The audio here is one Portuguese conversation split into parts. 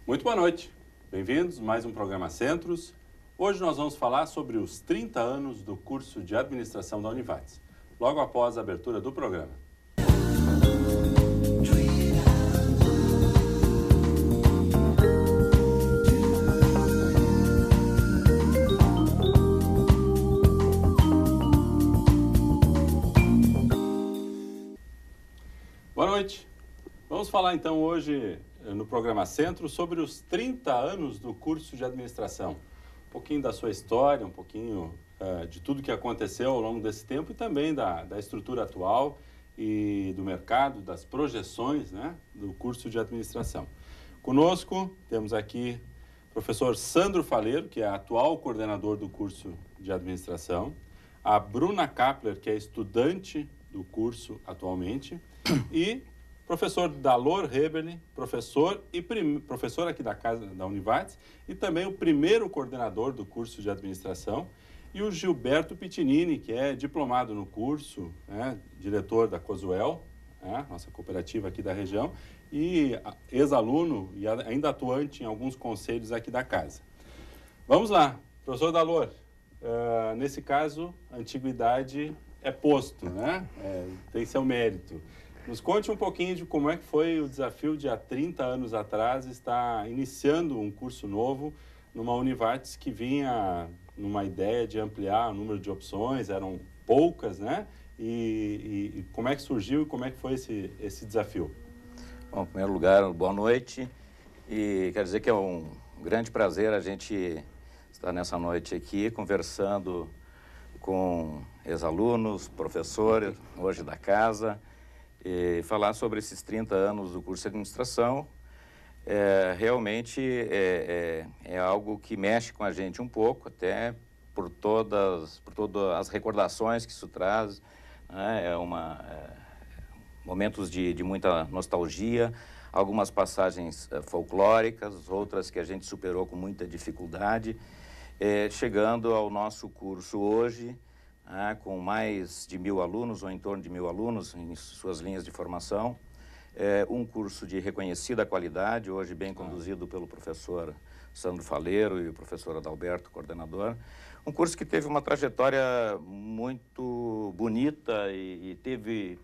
Muito boa noite. Bem-vindos a mais um programa Centros. Hoje nós vamos falar sobre os 30 anos do curso de administração da Univates, logo após a abertura do programa. Boa noite. Vamos falar então hoje no programa Centro sobre os 30 anos do curso de administração. Um pouquinho da sua história, um pouquinho de tudo que aconteceu ao longo desse tempo e também da estrutura atual e do mercado, das projeções, né, do curso de administração. Conosco temos aqui o professor Sandro Faleiro, que é atual coordenador do curso de administração, a Bruna Kapler, que é estudante do curso atualmente, e professor Dalor Rebeli, professor aqui da casa da Univates e também o primeiro coordenador do curso de administração, e o Gilberto Pitinini, que é diplomado no curso, né, diretor da Cosuel, né, nossa cooperativa aqui da região, e ex-aluno e ainda atuante em alguns conselhos aqui da casa. Vamos lá, professor Dalor, nesse caso, a antiguidade é posto, né? Tem seu mérito. Nos conte um pouquinho de como é que foi o desafio de há 30 anos atrás estar iniciando um curso novo numa Univates que vinha numa ideia de ampliar o número de opções, eram poucas, né? E como é que surgiu e como é que foi esse desafio? Bom, em primeiro lugar, boa noite. E quero dizer que é um grande prazer a gente estar nessa noite aqui conversando com ex-alunos, professores, hoje da casa, e falar sobre esses 30 anos do curso de administração. Realmente é algo que mexe com a gente um pouco, até por todas as recordações que isso traz, né? Momentos de muita nostalgia, algumas passagens folclóricas, outras que a gente superou com muita dificuldade, chegando ao nosso curso hoje, com mais de 1.000 alunos, ou em torno de 1.000 alunos em suas linhas de formação. Um curso de reconhecida qualidade, hoje bem conduzido pelo professor Sandro Faleiro e o professor Adalberto, coordenador. Um curso que teve uma trajetória muito bonita e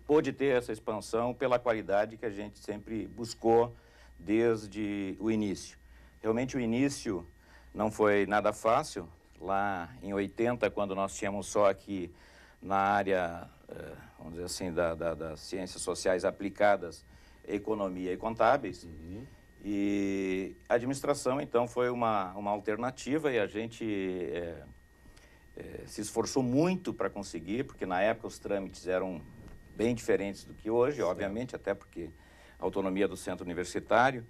pôde ter essa expansão pela qualidade que a gente sempre buscou desde o início. Realmente o início não foi nada fácil. Lá em 80, quando nós tínhamos só aqui na área, vamos dizer assim, das ciências sociais aplicadas, economia e contábeis. Uhum. E a administração, então, foi uma alternativa e a gente se esforçou muito para conseguir, porque na época os trâmites eram bem diferentes do que hoje, obviamente, até porque a autonomia do centro universitário.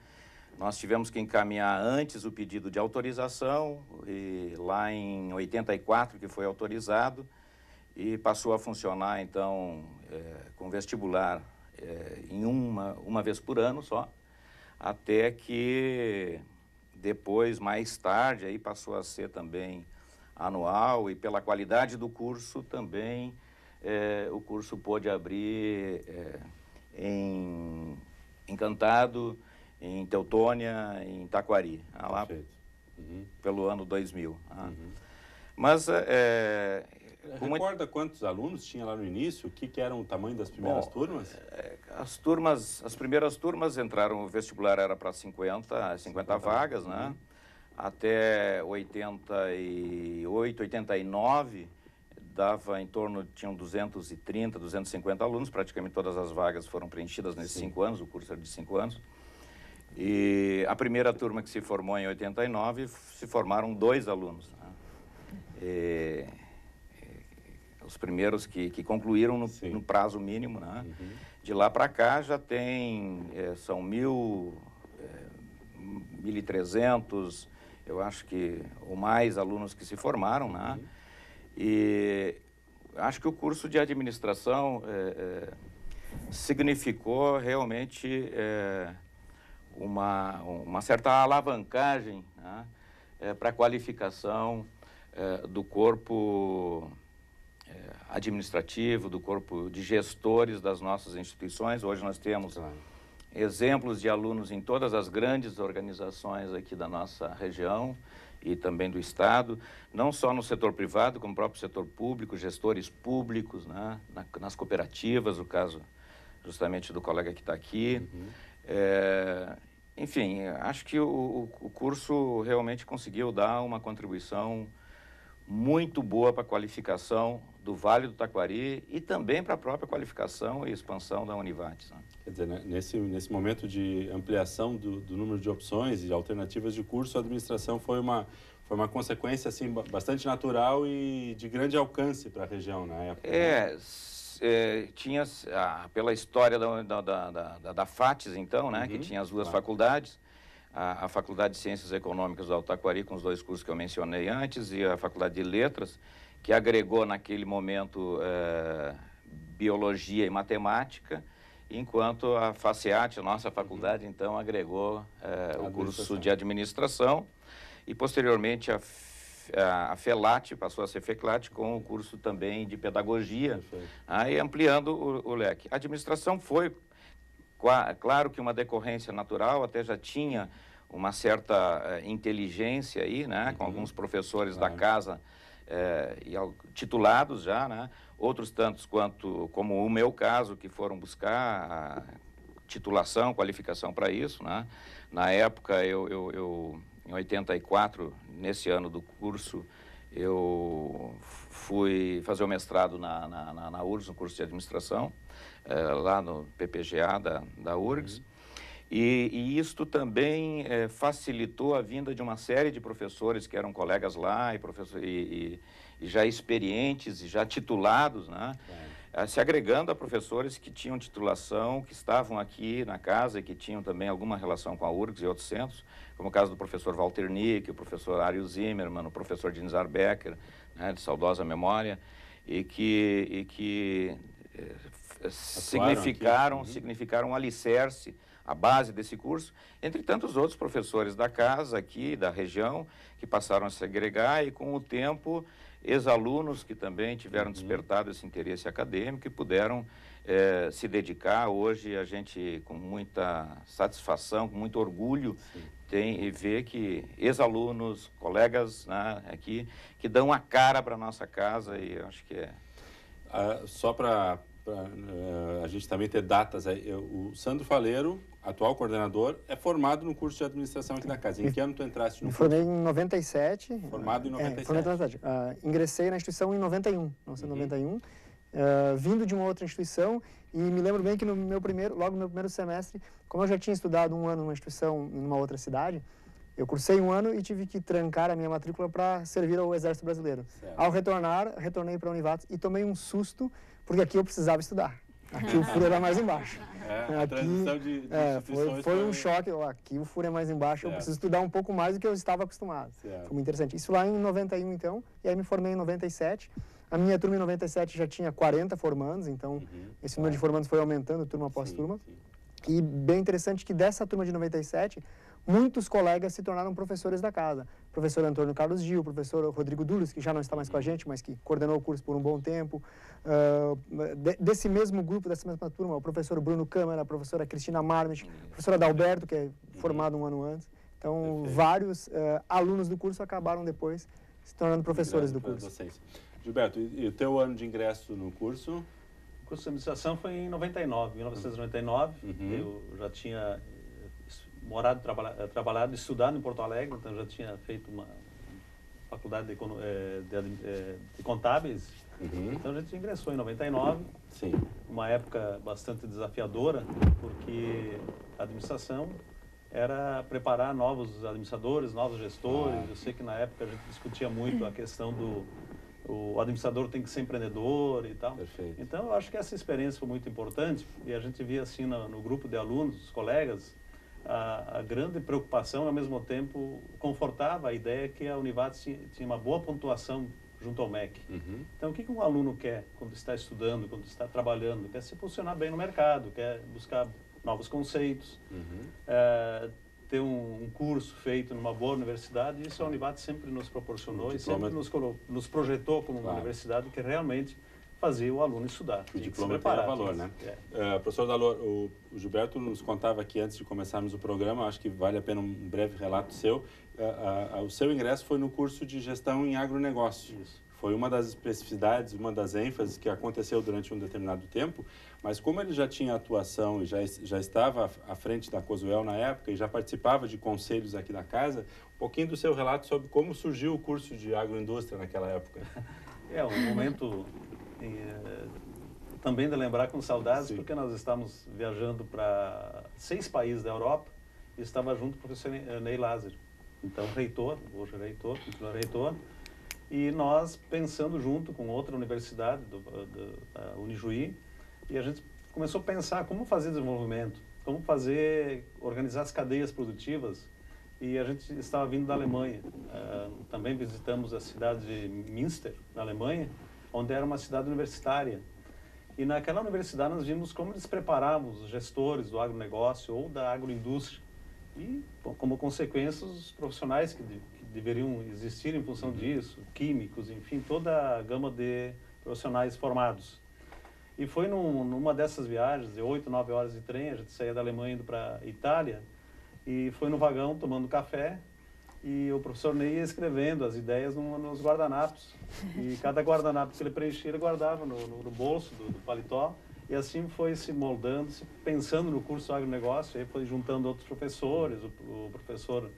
Nós tivemos que encaminhar antes o pedido de autorização, e lá em 84 que foi autorizado, e passou a funcionar, então, com vestibular em uma vez por ano só, até que depois, mais tarde, aí passou a ser também anual, e pela qualidade do curso também, o curso pôde abrir em Encantado, em Teutônia, em Taquari, lá pelo ano 2000. Uhum. Mas... Recorda quantos alunos tinha lá no início? O que era o tamanho das primeiras turmas? As primeiras turmas entraram, o vestibular era para 50 vagas, né? Até 88, 89, dava em torno, tinham 230, 250 alunos, praticamente todas as vagas foram preenchidas nesses 5 anos, o curso era de 5 anos. E a primeira turma que se formou em 89, se formaram 2 alunos, né? Os primeiros que concluíram no prazo mínimo, né? Uhum. De lá para cá já são 1.300, eu acho que, ou mais alunos que se formaram, né? Uhum. E acho que o curso de administração significou realmente uma certa alavancagem, né, para a qualificação do corpo administrativo, do corpo de gestores das nossas instituições. Hoje nós temos exemplos de alunos em todas as grandes organizações aqui da nossa região e também do Estado, não só no setor privado, como no próprio setor público, gestores públicos, né? Nas cooperativas, o caso justamente do colega que está aqui. Enfim, acho que o curso realmente conseguiu dar uma contribuição muito boa para a qualificação do Vale do Taquari e também para a própria qualificação e expansão da Univates, né? Quer dizer, né, nesse momento de ampliação do número de opções e alternativas de curso, a administração foi uma consequência assim, bastante natural e de grande alcance para a região na época. Tinha, pela história da FATES, então, né, que tinha as duas faculdades, a Faculdade de Ciências Econômicas do Taquari, com os dois cursos que eu mencionei antes, e a Faculdade de Letras, que agregou naquele momento Biologia e Matemática, enquanto a FACEAT, a nossa faculdade, então, agregou o curso de Administração, e posteriormente a FELAT passou a ser FECLAT com o curso também de Pedagogia, aí ampliando o leque. A administração foi, claro que uma decorrência natural, até já tinha uma certa inteligência aí, né, com alguns professores da casa titulados já, né, outros tantos como o meu caso, que foram buscar a titulação, qualificação para isso, né. Na época, em 84, nesse ano do curso, eu fui fazer o mestrado na URGS, no curso de administração, lá no PPGA da URGS, e isto também facilitou a vinda de uma série de professores que eram colegas lá e já experientes e já titulados, né? Se agregando a professores que tinham titulação, que estavam aqui na casa e que tinham também alguma relação com a URGS e outros centros, como o caso do professor Walter Nick, o professor Ario Zimmermann, o professor Dinzar Becker, né, de saudosa memória, e que significaram um alicerce, a base desse curso, entre tantos outros professores da casa aqui, da região, que passaram a se agregar e, com o tempo, ex-alunos que também tiveram despertado esse interesse acadêmico e puderam se dedicar. Hoje a gente, com muita satisfação, com muito orgulho, vê que ex-alunos, colegas, né, aqui, que dão a cara para a nossa casa, e eu acho que só para a gente também ter datas, o Sandro Faleiro, atual coordenador, é formado no curso de administração aqui na casa. Em que ano tu entraste no curso? Formei em 97. Formado em 97. Formei em 97. Ingressei na instituição em 91, 91, vindo de uma outra instituição, e me lembro bem que logo no meu primeiro semestre, como eu já tinha estudado um ano numa instituição em uma outra cidade, eu cursei um ano e tive que trancar a minha matrícula para servir ao Exército Brasileiro. Certo. Ao retornei para a Univates e tomei um susto, porque aqui eu precisava estudar. Aqui o furo era mais embaixo. A transição de instituições foi um choque. Aqui o furo é mais embaixo, eu preciso estudar um pouco mais do que eu estava acostumado. Certo. Foi muito interessante. Isso lá em 91, então, e aí me formei em 97. A minha turma em 97 já tinha 40 formandos, então esse número de formandos foi aumentando turma após turma. E bem interessante que dessa turma de 97, muitos colegas se tornaram professores da casa. Professor Antônio Carlos Gil, professor Rodrigo Duros, que já não está mais com a gente, mas que coordenou o curso por um bom tempo. Desse mesmo grupo, dessa mesma turma, o professor Bruno Câmara, a professora Cristina Marmich, a professora Adalberto, que é formado um ano antes. Então, vários alunos do curso acabaram depois se tornando professores do curso. Gilberto, e o teu ano de ingresso no curso? O curso de administração foi em 1999. Eu já tinha morado, trabalhado, estudado em Porto Alegre, então já tinha feito uma faculdade de contábeis. Então a gente ingressou em 99. Sim. Uma época bastante desafiadora, porque a administração era preparar novos administradores, novos gestores. Eu sei que na época a gente discutia muito a questão o administrador tem que ser empreendedor e tal. Perfeito. Então, eu acho que essa experiência foi muito importante, e a gente via assim no grupo de alunos, os colegas, a grande preocupação, ao mesmo tempo, confortava a ideia que a Univates tinha uma boa pontuação junto ao MEC. Então, o que um aluno quer quando está estudando, quando está trabalhando? Quer se posicionar bem no mercado, quer buscar novos conceitos, ter um curso feito numa boa universidade. Isso a Univates sempre nos proporcionou e sempre nos projetou como uma universidade que realmente fazia o aluno estudar. O diploma tem valor, né? Professor Dalor, o Gilberto nos contava aqui antes de começarmos o programa, acho que vale a pena um breve relato seu. O seu ingresso foi no curso de gestão em agronegócio. Isso. Foi uma das especificidades, uma das ênfases que aconteceu durante um determinado tempo, mas como ele já tinha atuação e já estava à frente da Cosuel na época e já participava de conselhos aqui da casa, um pouquinho do seu relato sobre como surgiu o curso de agroindústria naquela época. É um momento também de lembrar com saudades, Sim. porque nós estávamos viajando para 6 países da Europa e estava junto o professor Ney Lázaro. Então, reitor, hoje reitor, continua reitor, e nós pensando junto com outra universidade, da Unijuí, e a gente começou a pensar como fazer desenvolvimento, como organizar as cadeias produtivas, e a gente estava vindo da Alemanha. Também visitamos a cidade de Münster, na Alemanha, onde era uma cidade universitária. E naquela universidade nós vimos como eles preparavam os gestores do agronegócio ou da agroindústria. E, como consequência, os profissionais que deveriam existir em função disso, químicos, enfim, toda a gama de profissionais formados. E foi numa dessas viagens, de 8, 9 horas de trem, a gente saía da Alemanha indo para a Itália, e foi no vagão tomando café, e o professor Ney ia escrevendo as ideias nos guardanapos. E cada guardanapo que ele preenchia, ele guardava no bolso do paletó. E assim foi se moldando, pensando no curso de agronegócio, aí foi juntando outros professores, o professor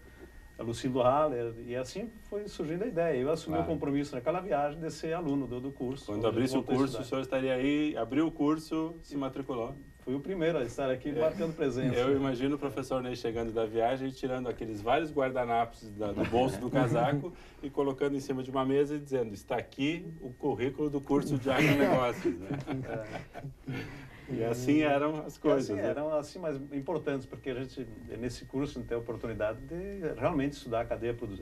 Lucindo Haller, e assim foi surgindo a ideia. Eu assumi o compromisso naquela viagem de ser aluno do curso. Quando abrisse o curso, o senhor estaria aí, abriu o curso, se matriculou. Fui o primeiro a estar aqui marcando presença. Eu imagino o professor Ney chegando da viagem e tirando aqueles vários guardanapos do bolso do casaco e colocando em cima de uma mesa e dizendo, está aqui o currículo do curso de agronegócios. Né? E assim eram as coisas. Assim, eram assim, mas importantes, porque a gente, nesse curso, a gente tem a oportunidade de realmente estudar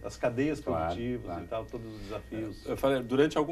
as cadeias produtivas e tal, todos os desafios. Eu falei,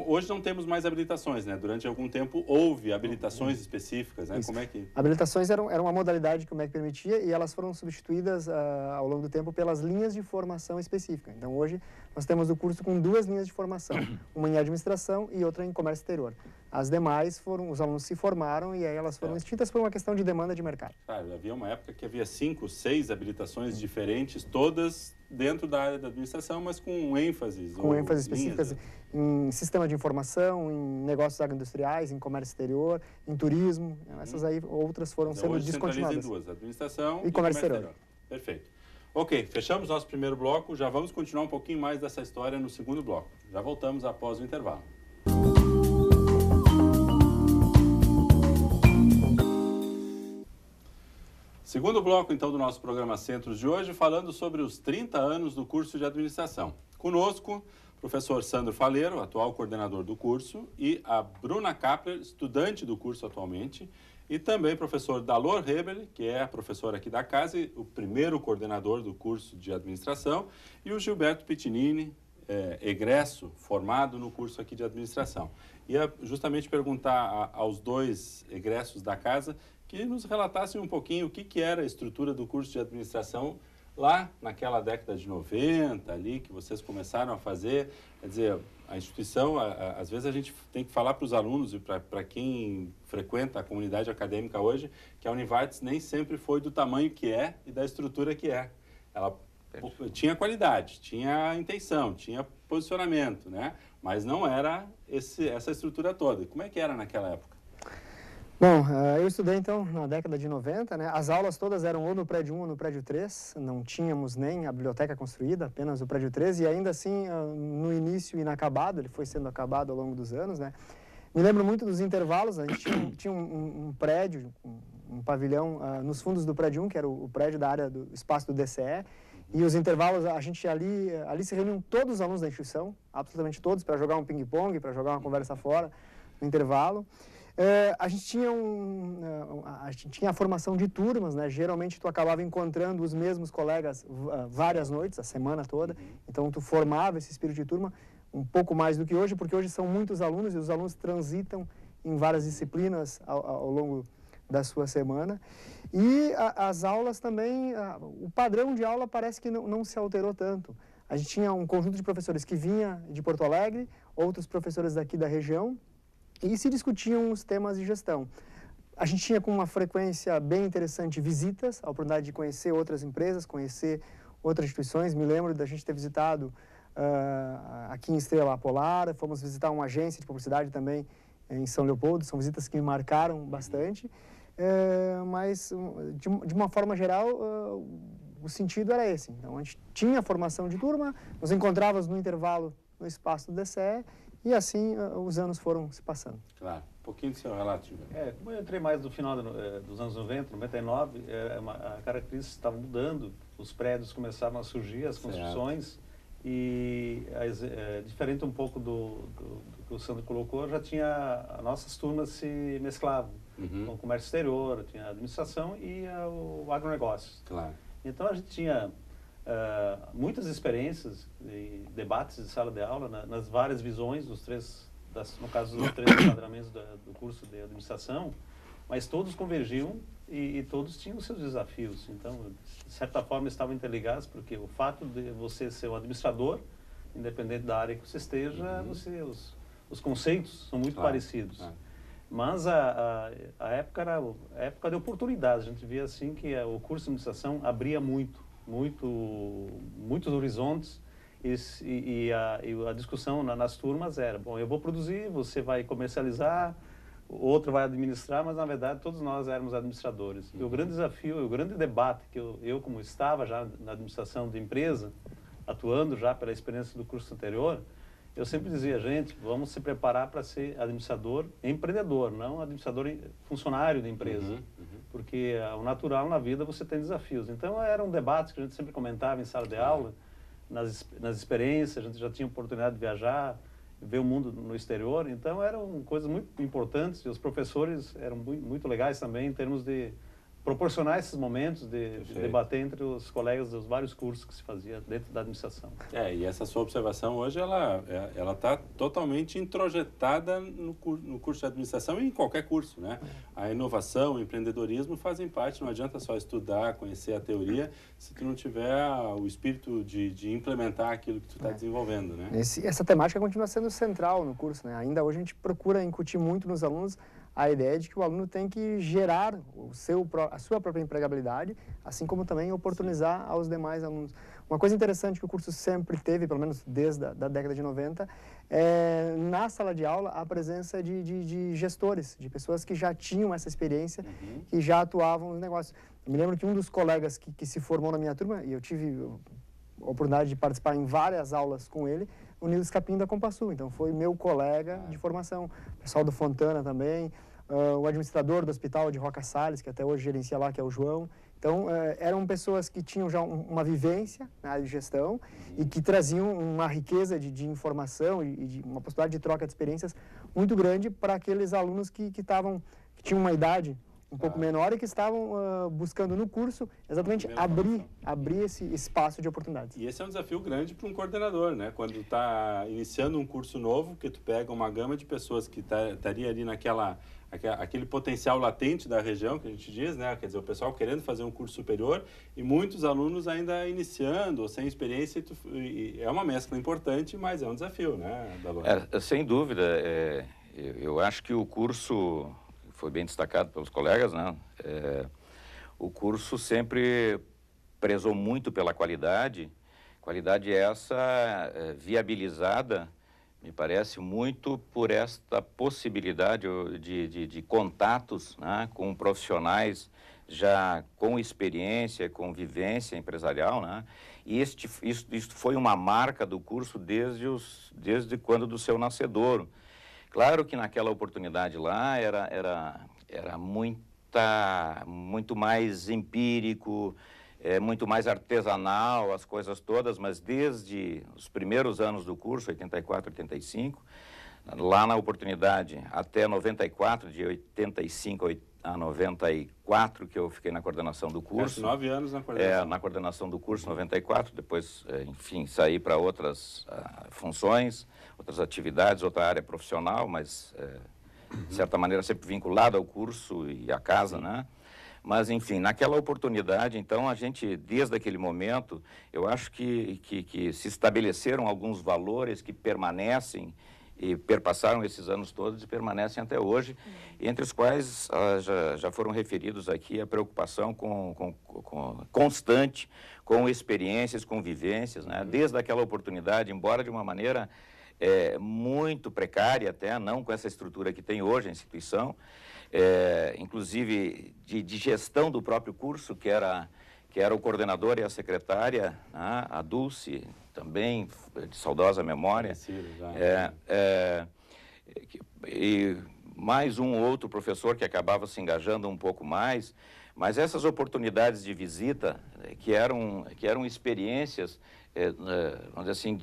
hoje não temos mais habilitações, né? Durante algum tempo houve habilitações específicas, né? Como é que... Habilitações eram uma modalidade que o MEC permitia e elas foram substituídas ao longo do tempo pelas linhas de formação específica. Então, hoje, nós temos o curso com 2 linhas de formação, uma em administração e outra em comércio exterior. As demais os alunos se formaram e aí elas foram extintas por uma questão de demanda de mercado. Havia uma época que havia 5, 6 habilitações diferentes, todas dentro da área da administração, mas com ênfases. Com ênfases específicas em sistema de informação, em negócios agroindustriais, em comércio exterior, em turismo. Essas aí, outras foram sendo descontinuadas. Em 2, administração e comércio exterior. Perfeito. Ok, fechamos nosso primeiro bloco, já vamos continuar um pouquinho mais dessa história no segundo bloco. Já voltamos após o intervalo. Segundo bloco, então, do nosso programa Centros de hoje, falando sobre os 30 anos do curso de administração. Conosco, o professor Sandro Faleiro, atual coordenador do curso, e a Bruna Kapler, estudante do curso atualmente, e também o professor Dalor Rebel, que é a professora aqui da casa e o primeiro coordenador do curso de administração, e o Gilberto Pitinini, egresso, formado no curso aqui de administração. Ia justamente perguntar aos 2 egressos da casa que nos relatassem um pouquinho o que era a estrutura do curso de administração lá naquela década de 90, ali, que vocês começaram a fazer. Quer dizer, a instituição, às vezes a gente tem que falar para os alunos e para quem frequenta a comunidade acadêmica hoje, que a Univates nem sempre foi do tamanho que é e da estrutura que é. Ela tinha qualidade, tinha intenção, tinha posicionamento, né? Mas não era essa estrutura toda. Como é que era naquela época? Bom, eu estudei então na década de 90, né? As aulas todas eram ou no prédio 1 ou no prédio 3, não tínhamos nem a biblioteca construída, apenas o prédio 3, e ainda assim, no início inacabado, ele foi sendo acabado ao longo dos anos, né? Me lembro muito dos intervalos, a gente tinha um prédio, um pavilhão nos fundos do prédio 1, que era o prédio da área do espaço do DCE, e os intervalos, a gente ali se reuniam todos os alunos da instituição, absolutamente todos, para jogar um ping-pong, para jogar uma conversa fora, no intervalo. A gente tinha a formação de turmas, né? Geralmente tu acabava encontrando os mesmos colegas várias noites, a semana toda, então tu formava esse espírito de turma um pouco mais do que hoje, porque hoje são muitos alunos e os alunos transitam em várias disciplinas ao longo da sua semana. E as aulas também, o padrão de aula parece que não se alterou tanto. A gente tinha um conjunto de professores que vinha de Porto Alegre, outros professores daqui da região, e se discutiam os temas de gestão. A gente tinha com uma frequência bem interessante visitas, a oportunidade de conhecer outras empresas, conhecer outras instituições. Me lembro da gente ter visitado aqui em Estrela Polar, fomos visitar uma agência de publicidade também em São Leopoldo. São visitas que me marcaram bastante, mas de uma forma geral o sentido era esse. Então a gente tinha formação de turma, nos encontrávamos no intervalo no espaço do DCE e assim os anos foram se passando. Claro. Um pouquinho do seu relato, Gilberto. Como eu entrei mais no final dos anos 90, 99, a característica estava mudando, os prédios começavam a surgir, as construções, e diferente um pouco do que o Sandro colocou, já tinha, as nossas turmas se mesclavam, com o comércio exterior, tinha a administração e o agronegócio. Claro. Então a gente tinha muitas experiências e debates de sala de aula nas várias visões dos no caso dos 3 enquadramentos do curso de administração, mas todos convergiam e todos tinham seus desafios. Então, de certa forma, estavam interligados, porque o fato de você ser um administrador, independente da área que você esteja, os conceitos são muito parecidos. Mas a época era a época de oportunidades. A gente via assim que o curso de administração abria muitos horizontes. E a discussão nas turmas era, bom, eu vou produzir, você vai comercializar, o outro vai administrar, mas na verdade todos nós éramos administradores. E o grande desafio, o grande debate que eu como estava já na administração de empresa, atuando já pela experiência do curso anterior, eu sempre dizia, gente, vamos se preparar para ser administrador empreendedor, não administrador funcionário de empresa. Porque o natural na vida você tem desafios. Então eram debates que a gente sempre comentava em sala de aula, nas experiências, a gente já tinha oportunidade de viajar, ver o mundo no exterior, então eram coisas muito importantes e os professores eram muito legais também em termos de proporcionar esses momentos de debater entre os colegas dos vários cursos que se fazia dentro da administração. E essa sua observação hoje, ela está totalmente introjetada no curso de administração e em qualquer curso, né? A inovação, o empreendedorismo fazem parte, não adianta só estudar, conhecer a teoria, se tu não tiver o espírito de implementar aquilo que tu está desenvolvendo, né? Essa temática continua sendo central no curso, né? Ainda hoje a gente procura incutir muito nos alunos a ideia de que o aluno tem que gerar a sua própria empregabilidade, assim como também oportunizar aos demais alunos. Uma coisa interessante que o curso sempre teve, pelo menos desde a década de 90, é na sala de aula a presença de gestores, de pessoas que já tinham essa experiência, que já atuavam nos negócios. Eu me lembro que um dos colegas que se formou na minha turma, e eu tive a oportunidade de participar em várias aulas com ele, o Nilo Escapim da Compassul, então foi meu colega de formação. O pessoal do Fontana também, o administrador do hospital de Roca Salles, que até hoje gerencia lá, que é o João. Então, eram pessoas que tinham já uma vivência na área de gestão e que traziam uma riqueza de informação e de uma possibilidade de troca de experiências muito grande para aqueles alunos que tinham uma idade um pouco menor e que estavam buscando no curso exatamente abrir esse espaço de oportunidades. E esse é um desafio grande para um coordenador, né? Quando está iniciando um curso novo, que tu pega uma gama de pessoas que estaria ali aquele potencial latente da região, que a gente diz, né? Quer dizer, o pessoal querendo fazer um curso superior e muitos alunos ainda iniciando ou sem experiência. É uma mescla importante, mas é um desafio, né, Dalor? Sem dúvida. Eu acho que o curso foi bem destacado pelos colegas, né? O curso sempre prezou muito pela qualidade essa viabilizada, me parece, muito por esta possibilidade de contatos, né, com profissionais já com experiência, com vivência empresarial, né? E isso foi uma marca do curso desde quando do seu nascedouro. Claro que naquela oportunidade lá era muito mais empírico, muito mais artesanal, as coisas todas, mas desde os primeiros anos do curso, 84, 85, lá na oportunidade até 94, de 85 a 94, que eu fiquei na coordenação do curso. 9 anos na coordenação. Na coordenação do curso, 94, depois, enfim, saí para outras funções, outras atividades, outra área profissional, mas, de certa maneira, sempre vinculado ao curso e à casa, né? Mas, enfim, naquela oportunidade, então, a gente, desde aquele momento, eu acho que se estabeleceram alguns valores que permanecem e perpassaram esses anos todos e permanecem até hoje, entre os quais já foram referidos aqui a preocupação constante com experiências, com vivências, né? Desde aquela oportunidade, embora de uma maneira muito precária até, não com essa estrutura que tem hoje a instituição, inclusive de gestão do próprio curso, que era o coordenador e a secretária, né? A Dulce, também de saudosa memória, e mais um ou outro professor que acabava se engajando um pouco mais, mas essas oportunidades de visita, que eram experiências, vamos dizer assim,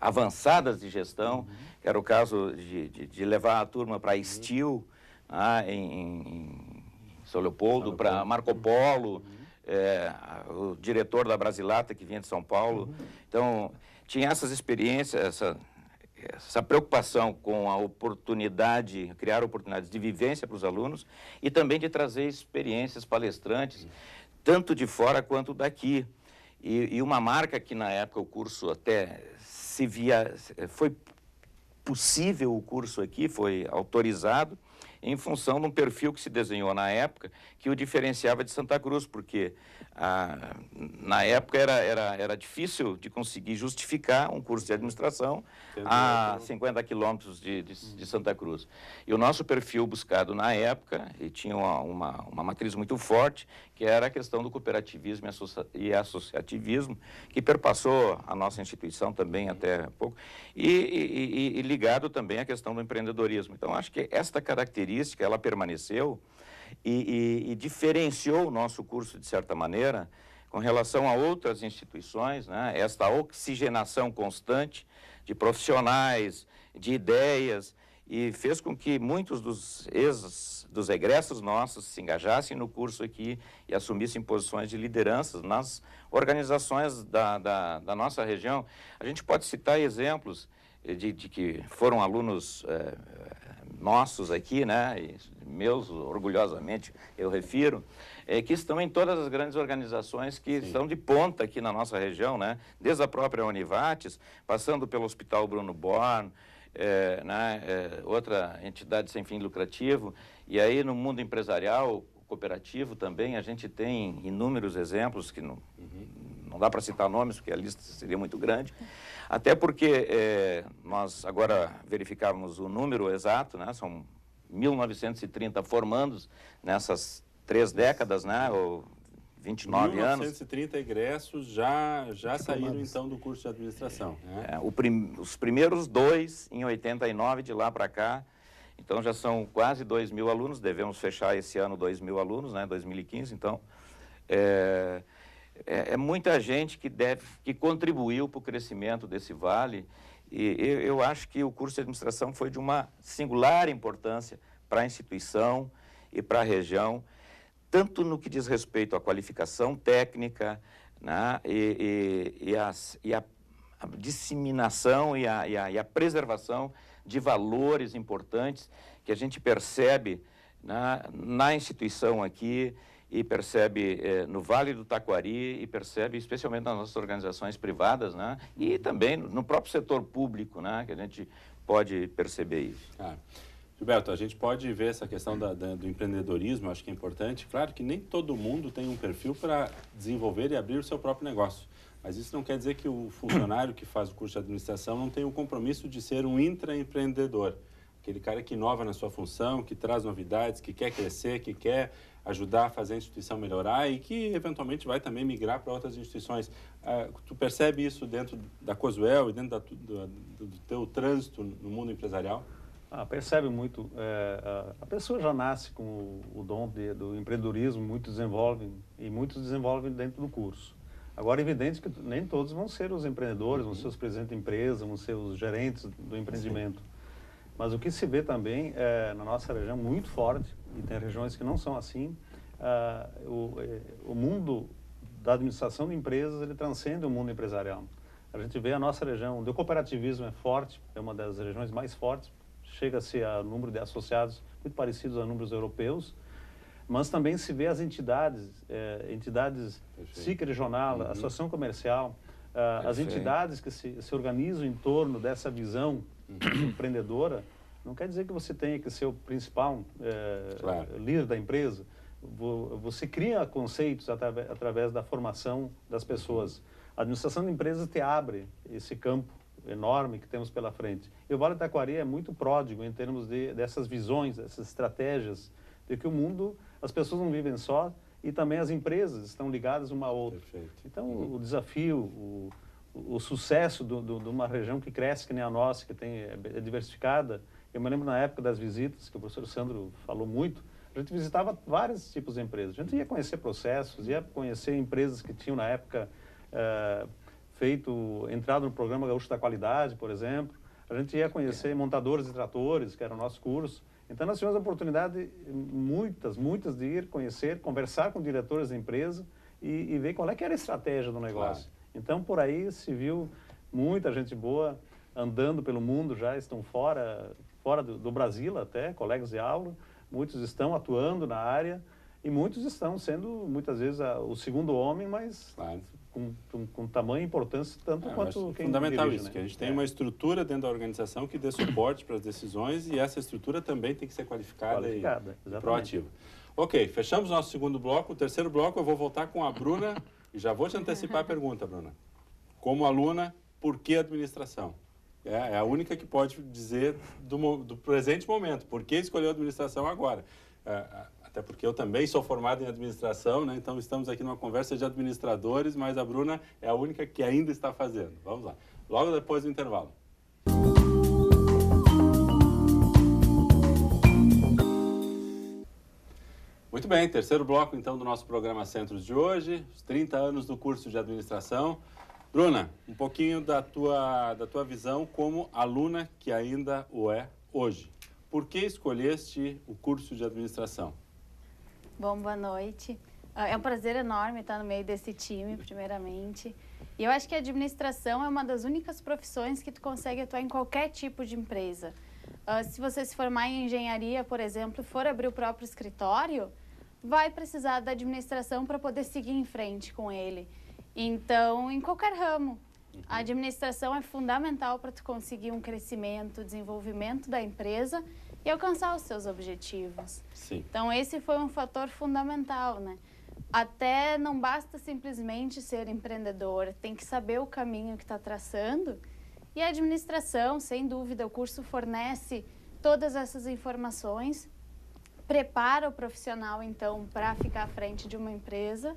avançadas de gestão, que era o caso de levar a turma para Estil, em São Leopoldo, para Marco Polo, o diretor da Brasilata, que vinha de São Paulo. Então, tinha essas experiências, essa preocupação com a oportunidade, criar oportunidades de vivência para os alunos e também de trazer experiências palestrantes, tanto de fora quanto daqui. E uma marca que, na época, o curso até foi possível o curso aqui, foi autorizado, em função de um perfil que se desenhou na época, que o diferenciava de Santa Cruz, porque na época era difícil de conseguir justificar um curso de administração a 50 quilômetros de Santa Cruz. E o nosso perfil buscado na época, e tinha uma matriz muito forte, que era a questão do cooperativismo e associativismo, que perpassou a nossa instituição também até pouco, e ligado também à questão do empreendedorismo. Então, acho que esta característica, ela permaneceu e diferenciou o nosso curso, de certa maneira, com relação a outras instituições, né? Esta oxigenação constante de profissionais, de ideias, e fez com que muitos dos egressos nossos se engajassem no curso aqui e assumissem posições de liderança nas organizações da nossa região. A gente pode citar exemplos de que foram alunos nossos aqui, né, e meus, orgulhosamente, eu refiro, que estão em todas as grandes organizações que estão de ponta aqui na nossa região, né, desde a própria Univates, passando pelo Hospital Bruno Born, outra entidade sem fim lucrativo, e aí no mundo empresarial, cooperativo também, a gente tem inúmeros exemplos que não dá para citar nomes, porque a lista seria muito grande, até porque nós agora verificávamos o número exato, né, são 1.930 formandos nessas 3 décadas, né, ou 29 anos. 1.930 egressos já saíram, então, do curso de administração. Né? Os primeiros 2 em 89, de lá para cá, então já são quase 2.000 alunos, devemos fechar esse ano 2.000 alunos, né, 2015, então é muita gente que contribuiu para o crescimento desse vale, e eu acho que o curso de administração foi de uma singular importância para a instituição e para a região, tanto no que diz respeito à qualificação técnica, né, e a disseminação e a preservação de valores importantes que a gente percebe na instituição aqui, e percebe no Vale do Taquari, e percebe especialmente nas nossas organizações privadas, né, e também no próprio setor público, né, que a gente pode perceber isso. Gilberto, a gente pode ver essa questão do empreendedorismo, acho que é importante. Claro que nem todo mundo tem um perfil para desenvolver e abrir o seu próprio negócio, mas isso não quer dizer que o funcionário que faz o curso de administração não tem o compromisso de ser um intraempreendedor, aquele cara que inova na sua função, que traz novidades, que quer crescer, que quer ajudar a fazer a instituição melhorar e que eventualmente vai também migrar para outras instituições. Tu percebe isso dentro da Cosuel e dentro do teu trânsito no mundo empresarial? Percebe muito. A pessoa já nasce com o dom do empreendedorismo, muitos desenvolvem dentro do curso. Agora, é evidente que nem todos vão ser os empreendedores, vão ser os presidentes de empresa, vão ser os gerentes do empreendimento. Mas o que se vê também na nossa região muito forte, e tem regiões que não são assim, o mundo da administração de empresas, ele transcende o mundo empresarial. A gente vê a nossa região, onde o cooperativismo é forte, é uma das regiões mais fortes, chega-se a número de associados muito parecidos a números europeus, mas também se vê as entidades SIC regional, associação comercial, as entidades que se organizam em torno dessa visão empreendedora, não quer dizer que você tenha que ser o principal líder da empresa. Você cria conceitos através da formação das pessoas. A administração de empresas te abre esse campo enorme que temos pela frente. E o Vale do Taquari é muito pródigo em termos dessas visões, dessas estratégias, de que o mundo, as pessoas não vivem só e também as empresas estão ligadas uma a outra. Perfeito. Então, o desafio, o sucesso de uma região que cresce, que nem a nossa, que é diversificada. Eu me lembro na época das visitas, que o professor Sandro falou muito, a gente visitava vários tipos de empresas. A gente ia conhecer processos, ia conhecer empresas que tinham, na época, entrado no programa Gaúcho da Qualidade, por exemplo. A gente ia conhecer montadores de tratores, que era o nosso curso. Então, nós tivemos a oportunidade, muitas, de ir conhecer, conversar com diretores da empresa e ver qual é que era a estratégia do negócio. Claro. Então, por aí se viu muita gente boa andando pelo mundo, já estão fora do Brasil até, colegas de aula. Muitos estão atuando na área e muitos estão sendo, muitas vezes, o segundo homem, mas claro, com tamanho e importância, tanto quanto quem fundamental dirige, isso, né? que a gente tem uma estrutura dentro da organização que dê suporte para as decisões e essa estrutura também tem que ser qualificada e proativa. Ok, fechamos nosso segundo bloco. O terceiro bloco eu vou voltar com a Bruna e já vou te antecipar a pergunta, Bruna. Como aluna, por que administração? É a única que pode dizer do presente momento. Por que escolheu a administração agora? Até porque eu também sou formado em administração, né? Então estamos aqui numa conversa de administradores, mas a Bruna é a única que ainda está fazendo. Vamos lá. Logo depois do intervalo. Muito bem, terceiro bloco então do nosso programa Centros de hoje, os 30 anos do curso de administração. Bruna, um pouquinho da tua visão como aluna que ainda o é hoje. Por que escolheste o curso de administração? Bom, boa noite. É um prazer enorme estar no meio desse time, primeiramente. E eu acho que a administração é uma das únicas profissões que tu consegue atuar em qualquer tipo de empresa. Se você se formar em engenharia, por exemplo, e for abrir o próprio escritório, vai precisar da administração para poder seguir em frente com ele. Então, em qualquer ramo, a administração é fundamental para tu conseguir um crescimento, desenvolvimento da empresa e alcançar os seus objetivos. Sim. Então, esse foi um fator fundamental, né? Até não basta simplesmente ser empreendedor, tem que saber o caminho que está traçando. E a administração, sem dúvida, o curso fornece todas essas informações, prepara o profissional, então, para ficar à frente de uma empresa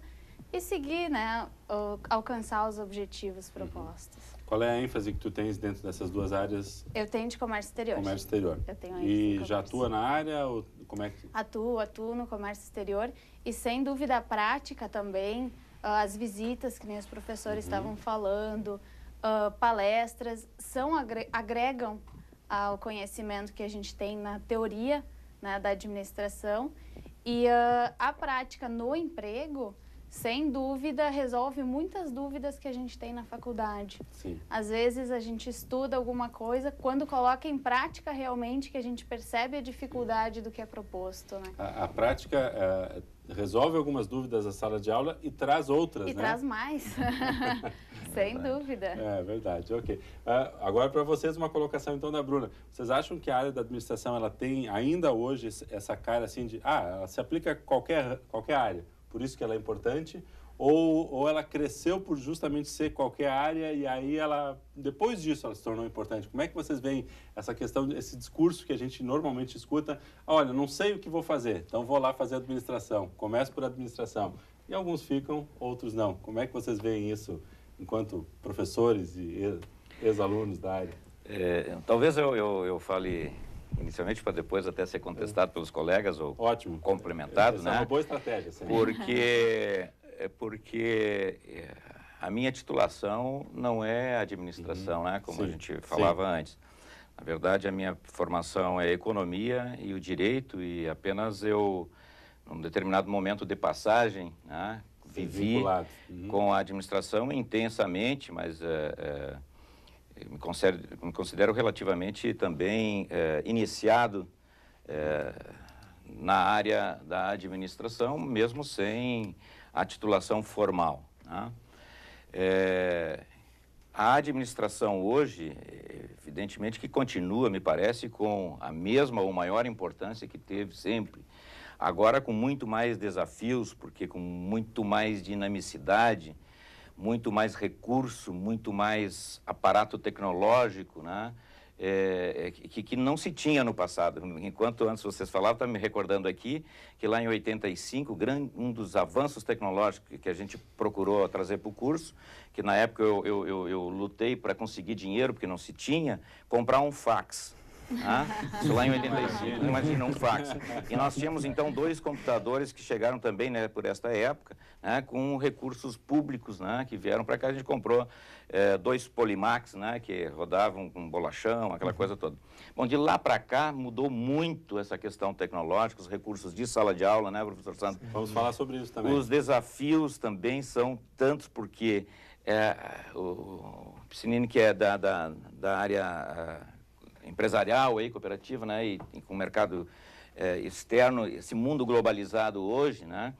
e seguir, né, alcançar os objetivos propostos. Qual é a ênfase que tu tens dentro dessas duas áreas? Eu tenho de comércio exterior. Comércio exterior. Eu tenho e já atua na área? Ou como é que... Atuo no comércio exterior e, sem dúvida, a prática também, as visitas que nem os professores estavam falando, palestras, agregam ao conhecimento que a gente tem na teoria, né, da administração. E a prática no emprego, sem dúvida, resolve muitas dúvidas que a gente tem na faculdade. Sim. Às vezes a gente estuda alguma coisa, quando coloca em prática realmente que a gente percebe a dificuldade do que é proposto, né? A prática resolve algumas dúvidas da sala de aula e traz outras, e né? Traz mais, sem dúvida. É verdade, ok. Agora para vocês uma colocação então da Bruna. Vocês acham que a área da administração ela tem ainda hoje essa cara assim de ela se aplica a qualquer área? Por isso que ela é importante, ou ela cresceu por justamente ser qualquer área e aí depois disso ela se tornou importante? Como é que vocês veem essa questão, esse discurso que a gente normalmente escuta? Olha, não sei o que vou fazer, então vou lá fazer administração, começo por administração. E alguns ficam, outros não. Como é que vocês veem isso enquanto professores e ex-alunos da área? Talvez eu fale... inicialmente para depois até ser contestado pelos colegas ou ótimo, complementado, essa né? É uma boa estratégia, sim. Porque a minha titulação não é administração, né? Como a gente falava antes. Na verdade, a minha formação é economia e o direito e apenas eu, num determinado momento de passagem, né, vivi com a administração intensamente, mas me considero relativamente também iniciado na área da administração, mesmo sem a titulação formal, né? A administração hoje, evidentemente que continua, me parece, com a mesma ou maior importância que teve sempre. Agora com muito mais desafios, porque com muito mais dinamicidade, muito mais recurso, muito mais aparato tecnológico, né? Que não se tinha no passado. Enquanto antes vocês falavam, está me recordando aqui que lá em 85, um dos avanços tecnológicos que a gente procurou trazer para o curso, que na época eu lutei para conseguir dinheiro, porque não se tinha, comprar um fax. Isso lá em 85, imagina, um fax. E nós tínhamos então 2 computadores que chegaram também, né, por esta época, né, com recursos públicos, né, que vieram para cá. A gente comprou 2 Polimax, né, que rodavam com bolachão, aquela coisa toda. Bom, de lá para cá mudou muito essa questão tecnológica, os recursos de sala de aula, né, professor Santos? Vamos falar sobre isso também. Os desafios também são tantos, porque o Piscinini, que é da área empresarial, aí, cooperativa, né, e com o mercado externo, esse mundo globalizado hoje, né,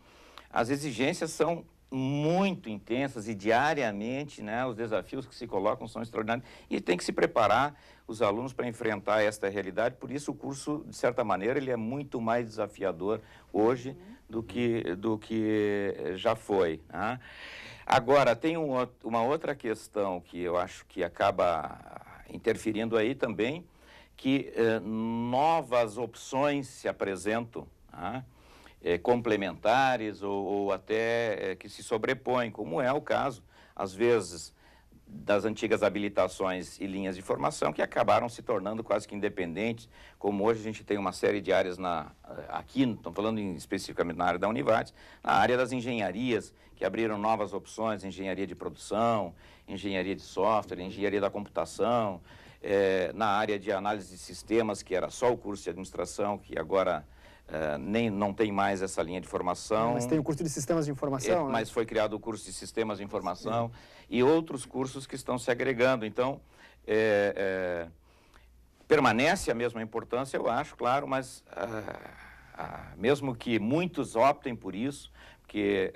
as exigências são muito intensas e diariamente, né, os desafios que se colocam são extraordinários e tem que se preparar os alunos para enfrentar esta realidade. Por isso o curso, de certa maneira, ele é muito mais desafiador hoje do que já foi, né? Agora, tem uma outra questão que eu acho que acaba interferindo aí também, que novas opções se apresentam, né? Complementares ou até que se sobrepõem, como é o caso, às vezes, das antigas habilitações e linhas de formação, que acabaram se tornando quase que independentes, como hoje a gente tem uma série de áreas aqui, estamos falando especificamente na área da Univates, na área das engenharias, que abriram novas opções, engenharia de produção, engenharia de software, engenharia da computação, na área de análise de sistemas, que era só o curso de administração, que agora não tem mais essa linha de formação. Mas tem o curso de sistemas de informação, né? Mas foi criado o curso de sistemas de informação. Sim. E outros cursos que estão se agregando. Então, permanece a mesma importância, eu acho, claro, mas mesmo que muitos optem por isso, porque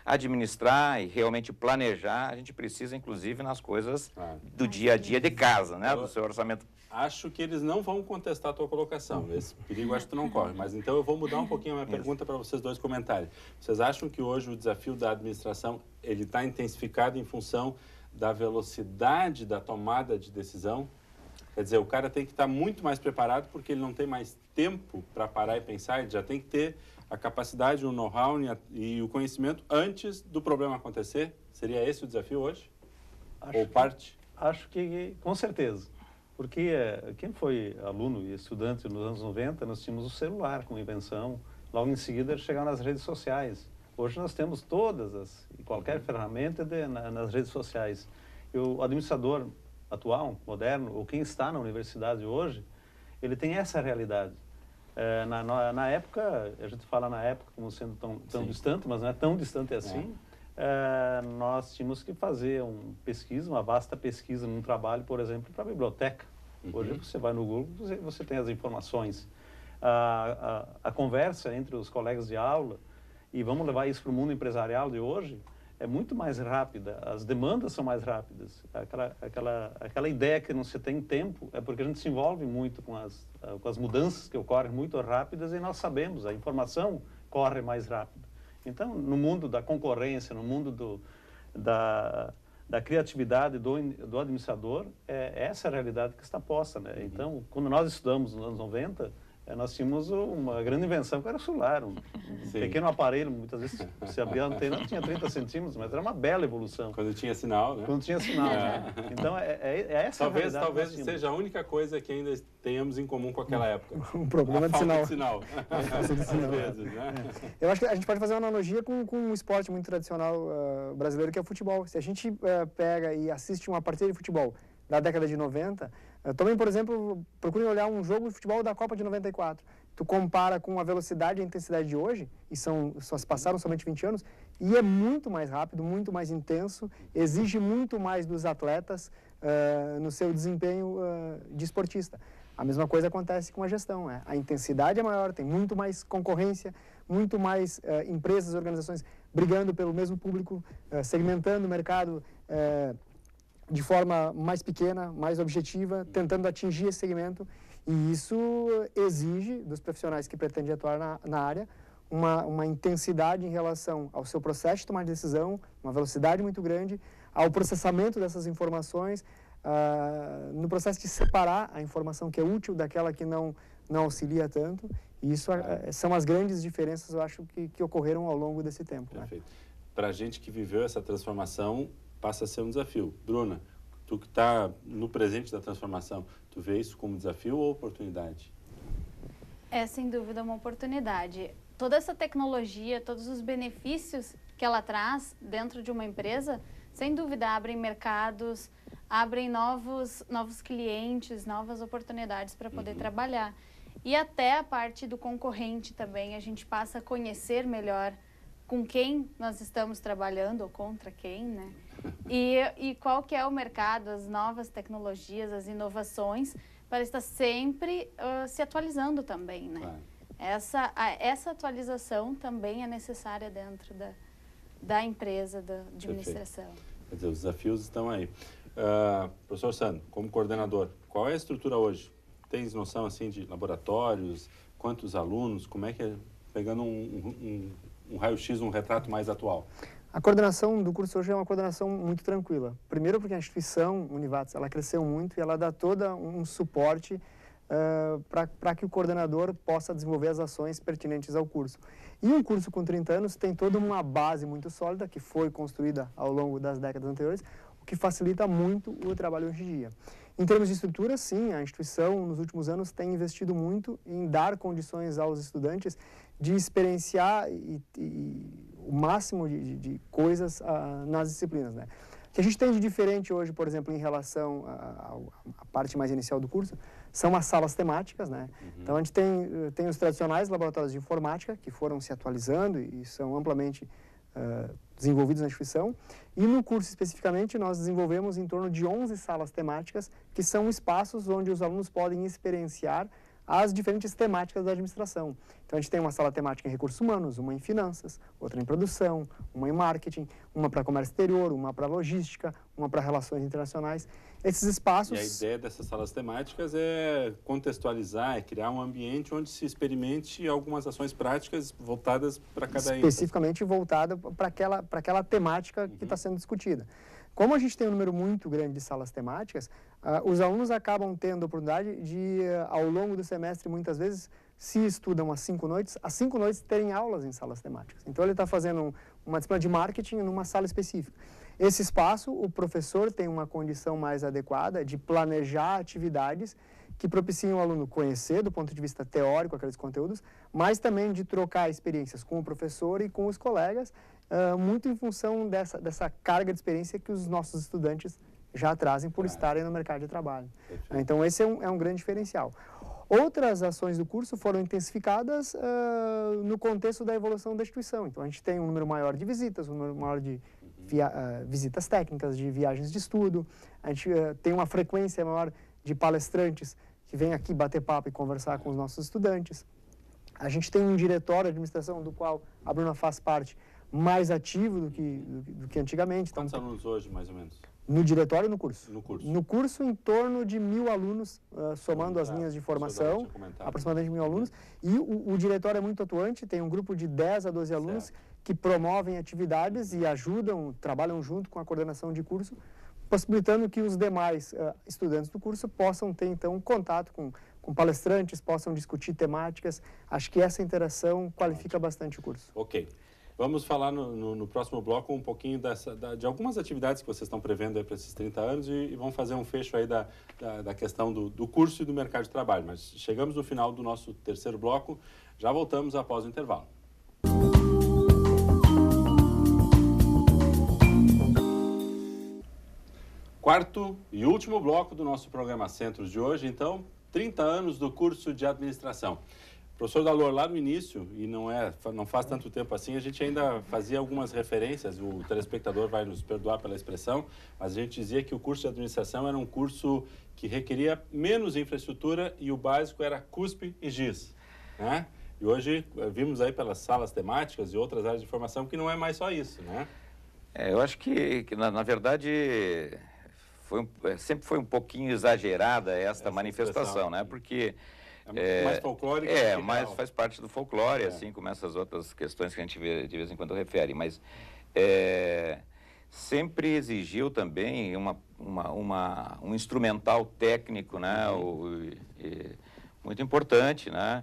administrar e realmente planejar, a gente precisa, inclusive, nas coisas do dia a dia de casa, né? Do seu orçamento. Acho que eles não vão contestar a tua colocação. Esse perigo acho que tu não corre. Mas então eu vou mudar um pouquinho a minha pergunta para vocês dois comentarem. Vocês acham que hoje o desafio da administração ele está intensificado em função da velocidade da tomada de decisão? Quer dizer, o cara tem que estar muito mais preparado porque ele não tem mais tempo para parar e pensar, ele já tem que ter a capacidade, o know-how e o conhecimento antes do problema acontecer? Seria esse o desafio hoje? Ou parte? Acho que com certeza. Porque quem foi aluno e estudante nos anos 90, nós tínhamos o celular como invenção, logo em seguida chegaram nas redes sociais. Hoje nós temos qualquer ferramenta nas redes sociais. E o administrador atual, moderno, ou quem está na universidade hoje, ele tem essa realidade. Na época, a gente fala na época como sendo tão distante, mas não é tão distante assim. Nós tínhamos que fazer uma vasta pesquisa num trabalho, por exemplo, para a biblioteca. Hoje você vai no Google, você tem as informações. A conversa entre os colegas de aula, e vamos levar isso para o mundo empresarial de hoje, é muito mais rápida, as demandas são mais rápidas. Aquela ideia que não se tem tempo é porque a gente se envolve muito com as mudanças que ocorrem muito rápidas e nós sabemos, a informação corre mais rápido. Então, no mundo da concorrência, no mundo da criatividade do administrador, essa é a realidade que está posta, né? Então, quando nós estudamos nos anos 90, nós tínhamos uma grande invenção que era o celular, um pequeno aparelho, muitas vezes se abria a antena, tinha 30 centímetros, mas era uma bela evolução. Quando tinha sinal, né? Quando tinha sinal, né? Então, essa realidade. Talvez seja a única coisa que ainda tenhamos em comum com aquela época. Um problema de sinal. Falta de sinal. Às vezes, né? Eu acho que a gente pode fazer uma analogia com um esporte muito tradicional brasileiro, que é o futebol. Se a gente pega e assiste uma partida de futebol da década de 90, também, por exemplo, procurem olhar um jogo de futebol da Copa de 94. Tu compara com a velocidade e a intensidade de hoje, e só se passaram somente 20 anos, e é muito mais rápido, muito mais intenso, exige muito mais dos atletas no seu desempenho de esportista. A mesma coisa acontece com a gestão, né? A intensidade é maior, tem muito mais concorrência, muito mais empresas, organizações brigando pelo mesmo público, segmentando o mercado de forma mais pequena, mais objetiva, tentando atingir esse segmento. E isso exige dos profissionais que pretendem atuar na área uma intensidade em relação ao seu processo de tomar de decisão, uma velocidade muito grande, ao processamento dessas informações, no processo de separar a informação que é útil daquela que não auxilia tanto. E isso são as grandes diferenças, eu acho, que ocorreram ao longo desse tempo. Perfeito. Para a gente que viveu essa transformação, passa a ser um desafio. Bruna, tu que está no presente da transformação, tu vê isso como desafio ou oportunidade? É, sem dúvida, uma oportunidade. Toda essa tecnologia, todos os benefícios que ela traz dentro de uma empresa, sem dúvida, abrem mercados, abrem novos clientes, novas oportunidades para poder trabalhar. E até a parte do concorrente também, a gente passa a conhecer melhor com quem nós estamos trabalhando ou contra quem, né? E qual que é o mercado, as novas tecnologias, as inovações, para estar sempre se atualizando também, né? Claro. Essa atualização também é necessária dentro da empresa, da administração. Perfeito. Quer dizer, os desafios estão aí. Professor Sandro, como coordenador, qual é a estrutura hoje? Tens noção assim de laboratórios, quantos alunos, como é que é, pegando um raio-x, um retrato mais atual? A coordenação do curso hoje é uma coordenação muito tranquila. Primeiro porque a instituição Univates, ela cresceu muito e ela dá todo um suporte para que o coordenador possa desenvolver as ações pertinentes ao curso. E um curso com 30 anos tem toda uma base muito sólida que foi construída ao longo das décadas anteriores, o que facilita muito o trabalho hoje em dia. Em termos de estrutura, sim, a instituição nos últimos anos tem investido muito em dar condições aos estudantes de experienciar o máximo de coisas nas disciplinas, né? O que a gente tem de diferente hoje, por exemplo, em relação à parte mais inicial do curso, são as salas temáticas, né? Então, a gente tem os tradicionais laboratórios de informática, que foram se atualizando e são amplamente desenvolvidos na instituição. E no curso, especificamente, nós desenvolvemos em torno de 11 salas temáticas, que são espaços onde os alunos podem experienciar as diferentes temáticas da administração. Então, a gente tem uma sala temática em recursos humanos, uma em finanças, outra em produção, uma em marketing, uma para comércio exterior, uma para logística, uma para relações internacionais. Esses espaços... E a ideia dessas salas temáticas é contextualizar, é criar um ambiente onde se experimente algumas ações práticas voltadas para cada especificamente voltada para aquela temática que está sendo discutida. Como a gente tem um número muito grande de salas temáticas, os alunos acabam tendo a oportunidade de, ao longo do semestre, muitas vezes, se estudam as 5 noites terem aulas em salas temáticas. Então, ele está fazendo uma disciplina de marketing numa sala específica. Esse espaço, o professor tem uma condição mais adequada de planejar atividades que propiciam o aluno conhecer, do ponto de vista teórico, aqueles conteúdos, mas também de trocar experiências com o professor e com os colegas, muito em função dessa carga de experiência que os nossos estudantes já trazem por estarem no mercado de trabalho. Perfeito. Então, esse é um grande diferencial. Outras ações do curso foram intensificadas no contexto da evolução da instituição. Então, a gente tem um número maior de visitas, um número maior de visitas técnicas, de viagens de estudo. A gente tem uma frequência maior de palestrantes que vêm aqui bater papo e conversar com os nossos estudantes. A gente tem um diretório de administração do qual a Bruna faz parte, mais ativo do que antigamente. Quantos alunos hoje, mais ou menos? No diretório ou no curso? No curso. No curso, em torno de 1.000 alunos, somando as linhas de formação, aproximadamente 1.000 alunos. E o diretório é muito atuante, tem um grupo de 10 a 12 alunos que promovem atividades e ajudam, trabalham junto com a coordenação de curso, possibilitando que os demais estudantes do curso possam ter, então, contato com palestrantes, possam discutir temáticas. Acho que essa interação qualifica bastante o curso. Ok. Vamos falar no próximo bloco um pouquinho de algumas atividades que vocês estão prevendo para esses 30 anos e vamos fazer um fecho aí da questão do curso e do mercado de trabalho. Mas chegamos no final do nosso terceiro bloco, já voltamos após o intervalo. Quarto e último bloco do nosso programa Centros de hoje, então, 30 anos do curso de administração. Professor Dalor, lá no início, e não faz tanto tempo assim, a gente ainda fazia algumas referências, o telespectador vai nos perdoar pela expressão, mas a gente dizia que o curso de administração era um curso que requeria menos infraestrutura e o básico era CUSP e GIS, né? E hoje vimos aí pelas salas temáticas e outras áreas de formação que não é mais só isso, né? Eu acho que na verdade, sempre foi um pouquinho exagerada essa manifestação, né? Porque mais folclórica. Mas faz parte do folclore, assim como essas outras questões que a gente vê, de vez em quando refere. Mas sempre exigiu também um instrumental técnico, né? Muito importante, né?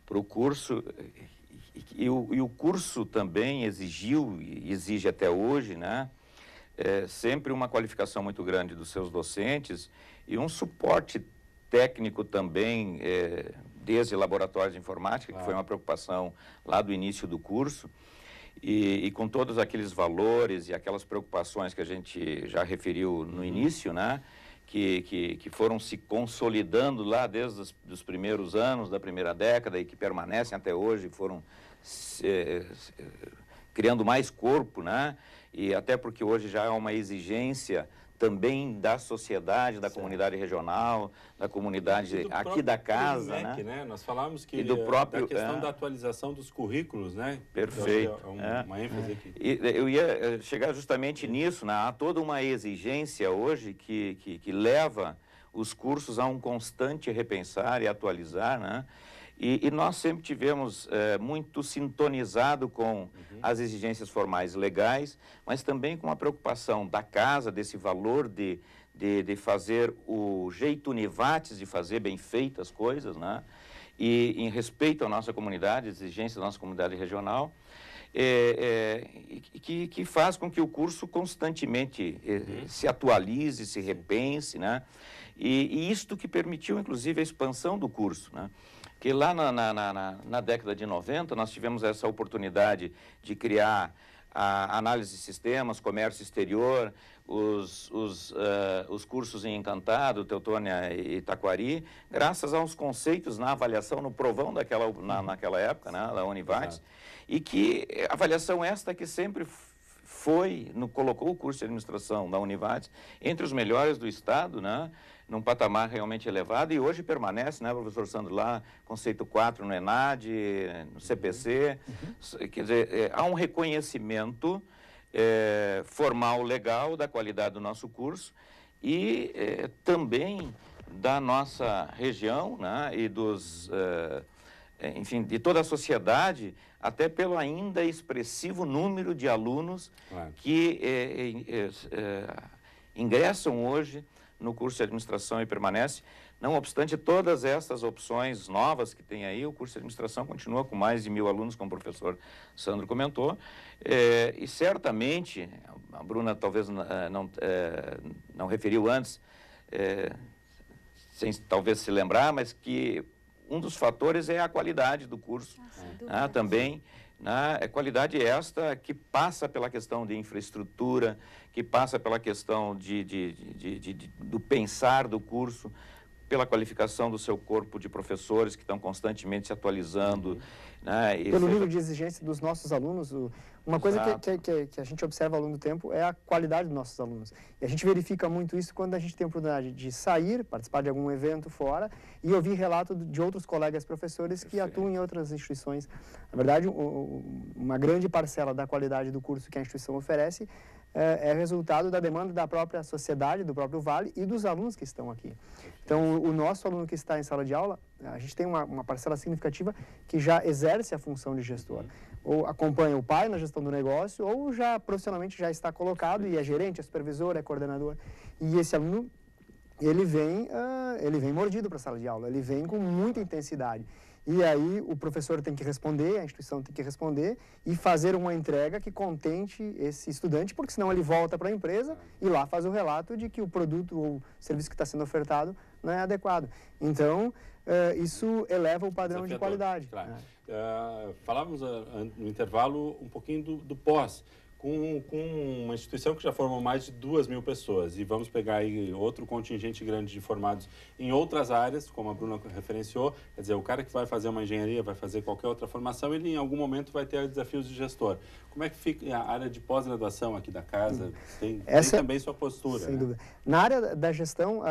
Para o curso, e o curso também exigiu, e exige até hoje, né? Sempre uma qualificação muito grande dos seus docentes e um suporte técnico também, desde laboratórios de informática, que foi uma preocupação lá do início do curso, e com todos aqueles valores e aquelas preocupações que a gente já referiu no início, né? Que foram se consolidando lá desde os primeiros anos da primeira década e que permanecem até hoje, foram criando mais corpo, né? E até porque hoje já há uma exigência também da sociedade, da comunidade regional, da comunidade aqui da casa, MEC, né? Nós falamos que da questão da atualização dos currículos, né? Perfeito. Uma ênfase aqui. E eu ia chegar justamente nisso, né? Há toda uma exigência hoje que leva os cursos a um constante repensar e atualizar, né? E nós sempre tivemos muito sintonizado com as exigências formais legais, mas também com a preocupação da casa, desse valor de fazer o jeito Univates de fazer bem feitas as coisas, né? E em respeito à nossa comunidade, exigências da nossa comunidade regional, que faz com que o curso constantemente se atualize, se repense, né? E isto que permitiu, inclusive, a expansão do curso, né? Que lá na década de 90, nós tivemos essa oportunidade de criar a análise de sistemas, comércio exterior, os cursos em Encantado, Teutônia e Taquari, graças aos conceitos na avaliação, no provão naquela época, né, da Univates, e que avaliação esta que sempre colocou o curso de administração da Univates entre os melhores do Estado, né? Num patamar realmente elevado, e hoje permanece, né, professor Sandro, lá, conceito 4 no ENAD, no CPC, quer dizer, há um reconhecimento formal, legal, da qualidade do nosso curso e também da nossa região, né, e enfim, de toda a sociedade, até pelo ainda expressivo número de alunos que ingressam hoje no curso de administração e permanece. Não obstante todas essas opções novas que tem aí, o curso de administração continua com mais de 1000 alunos, como o professor Sandro comentou, e certamente, a Bruna talvez não referiu antes, sem talvez se lembrar, mas que um dos fatores é a qualidade do curso, também. É qualidade esta que passa pela questão de infraestrutura, que passa pela questão do pensar do curso, pela qualificação do seu corpo de professores que estão constantemente se atualizando. Né? Pelo nível de exigência dos nossos alunos, uma coisa que a gente observa ao longo do tempo é a qualidade dos nossos alunos. E a gente verifica muito isso quando a gente tem a oportunidade de sair, participar de algum evento fora e ouvir relato de outros colegas professores que atuam em outras instituições. Na verdade, uma grande parcela da qualidade do curso que a instituição oferece é resultado da demanda da própria sociedade, do próprio Vale e dos alunos que estão aqui. Então, o nosso aluno que está em sala de aula, a gente tem uma parcela significativa que já exerce a função de gestor. Ou acompanha o pai na gestão do negócio, ou já profissionalmente já está colocado e é gerente, é supervisor, é coordenador. E esse aluno, ele vem mordido para a sala de aula, ele vem com muita intensidade. E aí o professor tem que responder, a instituição tem que responder e fazer uma entrega que contente esse estudante, porque senão ele volta para a empresa e lá faz o relato de que o produto ou serviço que está sendo ofertado não é adequado. Então, isso eleva o padrão de qualidade. Claro. Falávamos no intervalo um pouquinho do pós, com uma instituição que já formou mais de 2.000 pessoas, e vamos pegar aí outro contingente grande de formados em outras áreas, como a Bruna referenciou, quer dizer, o cara que vai fazer uma engenharia, vai fazer qualquer outra formação, ele em algum momento vai ter desafios de gestor. Como é que fica a área de pós-graduação aqui da casa? Tem também sua postura. Sem dúvida. Na área da gestão,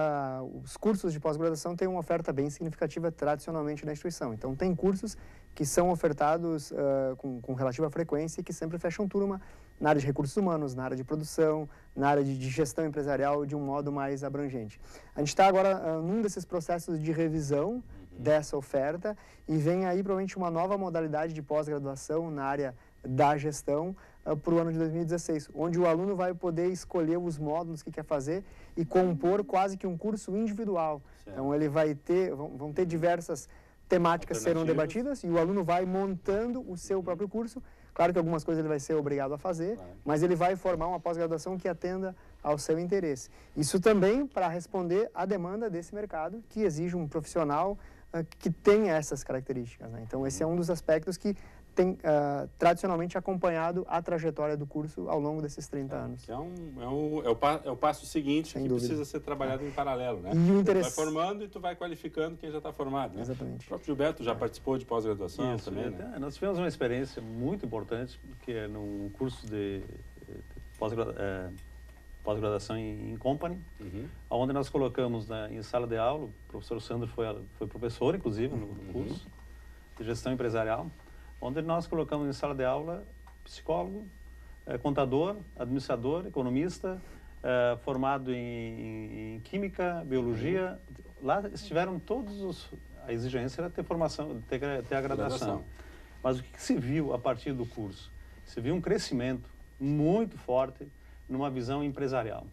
os cursos de pós-graduação têm uma oferta bem significativa tradicionalmente na instituição. Então, tem cursos que são ofertados com relativa frequência e que sempre fecham turma na área de recursos humanos, na área de produção, na área de gestão empresarial de um modo mais abrangente. A gente está agora num desses processos de revisão dessa oferta e vem aí provavelmente uma nova modalidade de pós-graduação na área da gestão para o ano de 2016, onde o aluno vai poder escolher os módulos que quer fazer e compor quase que um curso individual. Certo. Então ele vai ter, vão ter diversas temáticas serão debatidas e o aluno vai montando o seu próprio curso. Claro que algumas coisas ele vai ser obrigado a fazer, mas ele vai formar uma pós-graduação que atenda ao seu interesse. Isso também para responder à demanda desse mercado, que exige um profissional que tenha essas características, né? Então, esse é um dos aspectos que tem tradicionalmente acompanhado a trajetória do curso ao longo desses 30 anos. É o passo seguinte que precisa ser trabalhado em paralelo, né? E o interesse... Tu vai formando e tu vai qualificando quem já está formado, né? Exatamente. O próprio Gilberto já participou de pós-graduação também, né? Nós tivemos uma experiência muito importante, que é num curso de pós-graduação em Company, onde nós colocamos em sala de aula, o professor Sandro foi professor, inclusive, no curso de gestão empresarial, onde nós colocamos em sala de aula psicólogo, contador, administrador, economista, formado em química, biologia. Lá estiveram todos a exigência era ter formação, ter a graduação. Mas o que se viu a partir do curso? Se viu um crescimento muito forte numa visão empresarial,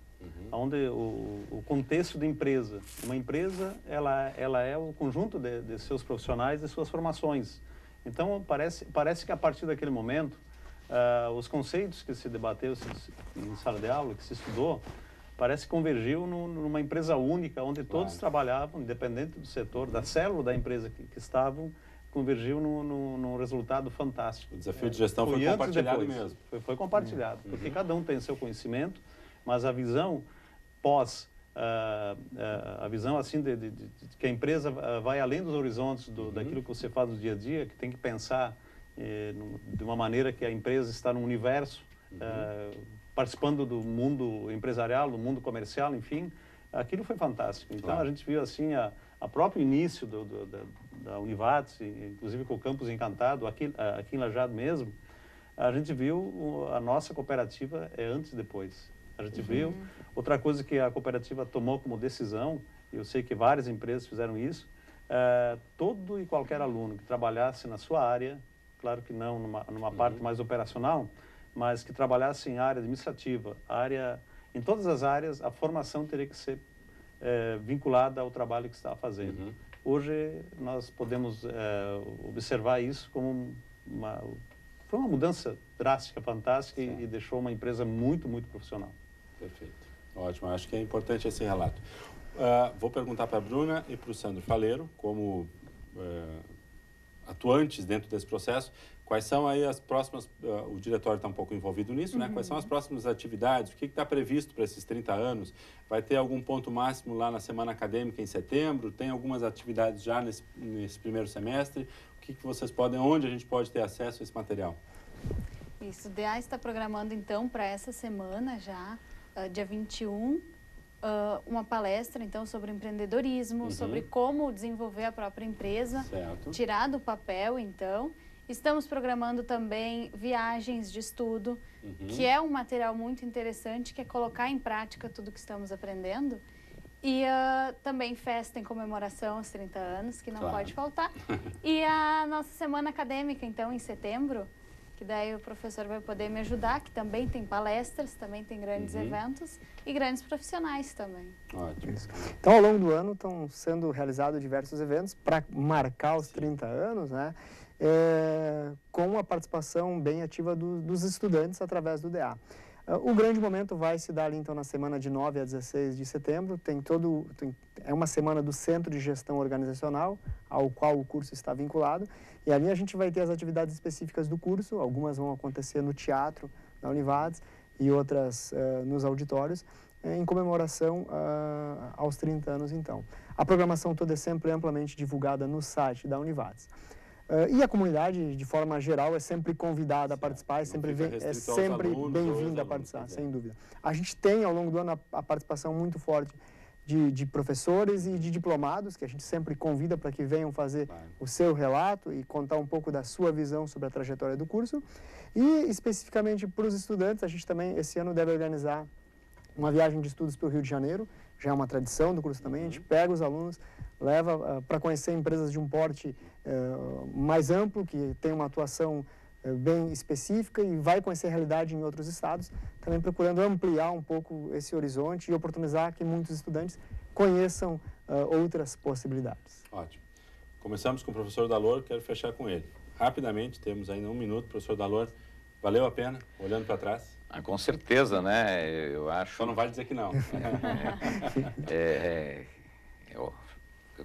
onde o contexto de empresa, uma empresa ela é o conjunto de seus profissionais, de suas formações. Então parece que a partir daquele momento os conceitos que se debateu em sala de aula, que se estudou, parece que convergiu numa empresa única, onde todos trabalhavam, independente do setor, da célula da empresa que estavam, convergiu num resultado fantástico. O desafio de gestão foi compartilhado mesmo. Foi compartilhado, porque cada um tem seu conhecimento, mas a visão a visão assim de que a empresa vai além dos horizontes daquilo que você faz no dia a dia, que tem que pensar de uma maneira que a empresa está num universo, participando do mundo empresarial, do mundo comercial, enfim, aquilo foi fantástico. Então a gente viu assim a próprio início da Univates, inclusive com o Campus Encantado, aqui em Lajeado mesmo, a gente viu a nossa cooperativa antes e depois. A gente viu. Outra coisa que a cooperativa tomou como decisão, e eu sei que várias empresas fizeram isso, todo e qualquer aluno que trabalhasse na sua área, claro que não numa parte mais operacional, mas que trabalhasse em área administrativa, em todas as áreas, a formação teria que ser vinculada ao trabalho que está fazendo. Hoje nós podemos observar isso como foi uma mudança drástica, fantástica e deixou uma empresa muito, muito profissional. Perfeito. Ótimo. Acho que é importante esse relato. Vou perguntar para a Bruna e para o Sandro Faleiro, como atuantes dentro desse processo, quais são aí as próximas, o diretório está um pouco envolvido nisso, né? Quais são as próximas atividades, o que está previsto para esses 30 anos? Vai ter algum ponto máximo lá na Semana Acadêmica em setembro? Tem algumas atividades já nesse primeiro semestre? O que vocês podem, onde a gente pode ter acesso a esse material? Isso, o DA está programando então para essa semana já, dia 21, uma palestra então sobre empreendedorismo, sobre como desenvolver a própria empresa, tirar do papel então. Estamos programando também viagens de estudo, que é um material muito interessante, que é colocar em prática tudo que estamos aprendendo. E também festa em comemoração aos 30 anos, que não pode faltar. E a nossa semana acadêmica, então, em setembro, que daí o professor vai poder me ajudar, que também tem palestras, também tem grandes eventos e grandes profissionais também. Ótimo. Então, ao longo do ano, estão sendo realizados diversos eventos para marcar os 30 anos, né? Com a participação bem ativa dos estudantes através do DA. O grande momento vai se dar ali, então, na semana de 9 a 16 de setembro. É uma semana do Centro de Gestão Organizacional, ao qual o curso está vinculado. E ali a gente vai ter as atividades específicas do curso. Algumas vão acontecer no teatro da Univates e outras nos auditórios, em comemoração aos 30 anos, então. A programação toda é sempre amplamente divulgada no site da Univates. E a comunidade, de forma geral, é sempre convidada a participar, é sempre bem-vinda a participar, sem dúvida. A gente tem, ao longo do ano, a participação muito forte de professores e de diplomados, que a gente sempre convida para que venham fazer o seu relato e contar um pouco da sua visão sobre a trajetória do curso. E, especificamente para os estudantes, a gente também, esse ano, deve organizar uma viagem de estudos para o Rio de Janeiro, já é uma tradição do curso também, a gente pega os alunos, leva para conhecer empresas de um porte mais amplo, que tem uma atuação bem específica e vai conhecer a realidade em outros estados, também procurando ampliar um pouco esse horizonte e oportunizar que muitos estudantes conheçam outras possibilidades. Ótimo. Começamos com o professor Dalor, quero fechar com ele. Rapidamente, temos ainda 1 minuto, professor Dalor, valeu a pena, olhando para trás? Com certeza, né? Eu acho... Só não vale dizer que não.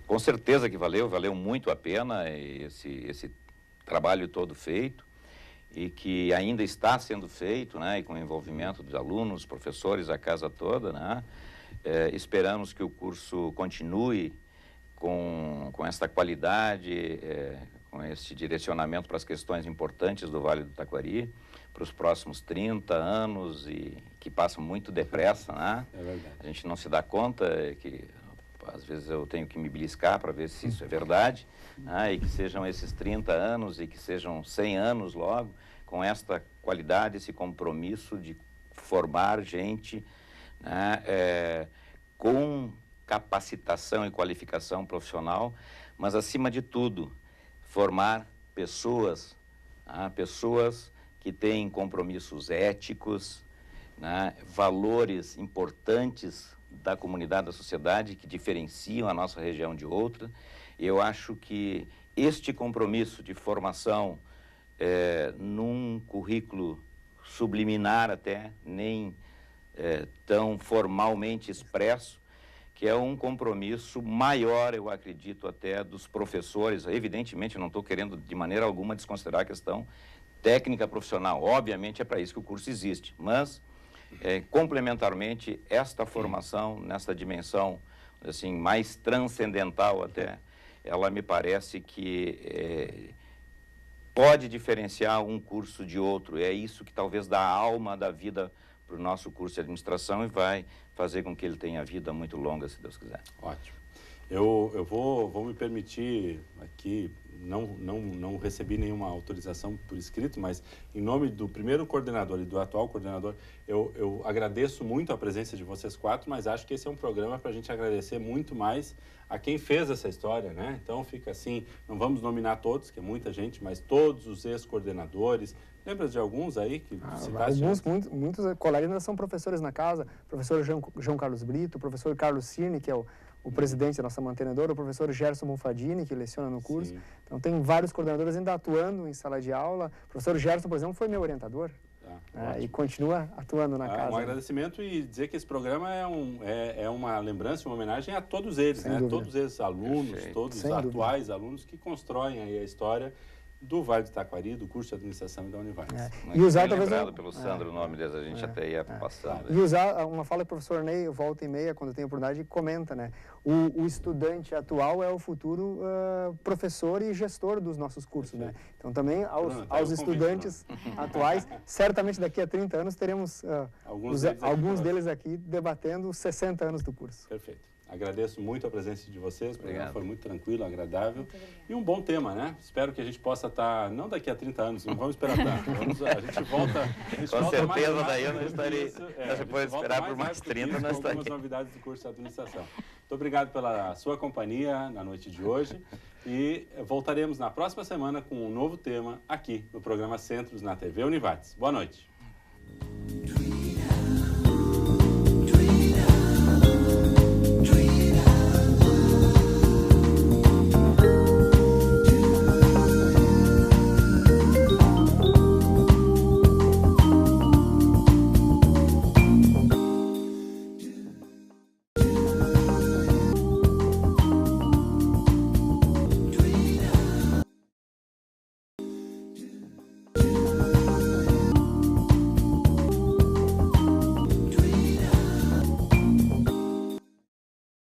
Com certeza que valeu muito a pena esse trabalho todo feito e que ainda está sendo feito, né? E com o envolvimento dos alunos, professores, a casa toda, né? Esperamos que o curso continue com essa qualidade, com esse direcionamento para as questões importantes do Vale do Taquari, para os próximos 30 anos e que passam muito depressa, né? É verdade. A gente não se dá conta que às vezes eu tenho que me beliscar para ver se isso é verdade, né? E que sejam esses 30 anos e que sejam 100 anos logo, com esta qualidade, esse compromisso de formar gente, né? Com capacitação e qualificação profissional, mas acima de tudo, formar pessoas, né? Pessoas que têm compromissos éticos, né? Valores importantes da comunidade, da sociedade, que diferenciam a nossa região de outra. Eu acho que este compromisso de formação num currículo subliminar até, nem tão formalmente expresso, que é um compromisso maior, eu acredito, até dos professores. Evidentemente, eu não estou querendo de maneira alguma desconsiderar a questão técnica profissional. Obviamente, é para isso que o curso existe, mas complementarmente, esta formação nessa dimensão assim, mais transcendental até, ela me parece que pode diferenciar um curso de outro. É isso que talvez dá a alma da vida para o nosso curso de administração e vai fazer com que ele tenha vida muito longa, se Deus quiser. Ótimo. Eu vou me permitir aqui, não recebi nenhuma autorização por escrito, mas em nome do primeiro coordenador e do atual coordenador, eu agradeço muito a presença de vocês 4, mas acho que esse é um programa para a gente agradecer muito mais a quem fez essa história, né? Então fica assim, não vamos nominar todos, que é muita gente, mas todos os ex-coordenadores. Lembra de alguns aí que citaste? Muitos colegas ainda são professores na casa, professor João Carlos Brito, o professor Carlos Cirne, que é o presidente da nossa mantenedora, o professor Gerson Monfadini, que leciona no curso. Sim. Então, tem vários coordenadores ainda atuando em sala de aula. O professor Gerson, por exemplo, foi meu orientador. E continua atuando na casa. Um agradecimento e dizer que esse programa é uma lembrança, uma homenagem a todos eles, né? Todos esses alunos, todos os atuais alunos que constroem aí a história do Vale do Taquari, do curso de administração e da Univates. E usar talvez pelo Sandro o nome deles, a gente até ia passando. E usar uma fala que o professor Ney, volta e meia, quando tem oportunidade, comenta, né? O estudante atual é o futuro professor e gestor dos nossos cursos, né? Então também aos estudantes atuais, certamente daqui a 30 anos teremos alguns deles aqui debatendo os 60 anos do curso. Perfeito. Agradeço muito a presença de vocês, o programa foi muito tranquilo, agradável e um bom tema, né? Espero que a gente possa estar, não daqui a 30 anos, não vamos esperar tanto, a gente volta... Com certeza, daí eu não estarei, você pode esperar por mais 30, nós com algumas novidades do curso de administração. Muito obrigado pela sua companhia na noite de hoje e voltaremos na próxima semana com um novo tema aqui no programa Centros na TV Univates. Boa noite.